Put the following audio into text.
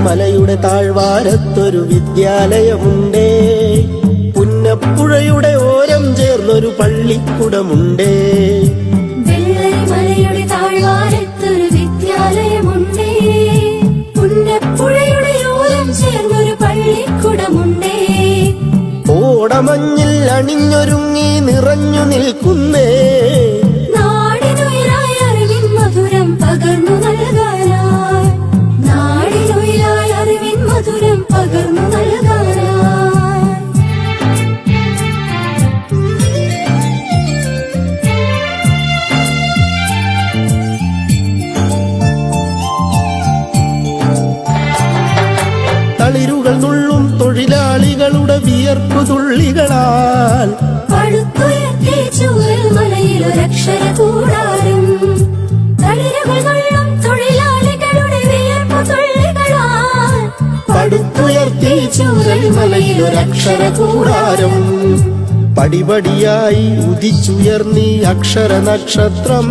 മലയുടെ താഴ്വാരത്തൊരു വിദ്യാലയമുണ്ടേ. പുന്നപ്പുഴയുടെ ഓരം ചേർന്നൊരു പള്ളിക്കുടമുണ്ടേ. മലയുടെ താഴ്വാരത്തൊരു വിദ്യാലയമുണ്ടേ. പുന്നപ്പുഴയുടെ ഓരം ചേർന്നൊരു പള്ളിക്കുടമുണ്ടേ. ഓടമഞ്ഞിൽ അണിഞ്ഞൊരുങ്ങി നിറഞ്ഞു നിൽക്കുന്നേ. നാടിനുയിരായ അറിവിൻ മധുരം പകർന്നു നൽകാനായി. നാടിനുയിരായ അറിവിൻ മധുരം പകർന്നു നൽകാനായി. തളിരുകൾ നുള്ളും തൊഴിലാളികളുടെ വിയർപ്പുതുള്ളികളാൽ പടുത്തുയർത്തി ചൂരൽമലയിലൊരക്ഷരകൂടാരം. തളിരുകൾ നുള്ളും തൊഴിലാളികളുടെ വിയർപ്പുതുള്ളികളാൽ പടുത്തുയർത്തി ചൂരൽമലയിലൊരക്ഷരകൂടാരം. പടിപടിയായി ഉദിച്ചുയർന്നീ അക്ഷര നക്ഷത്രം.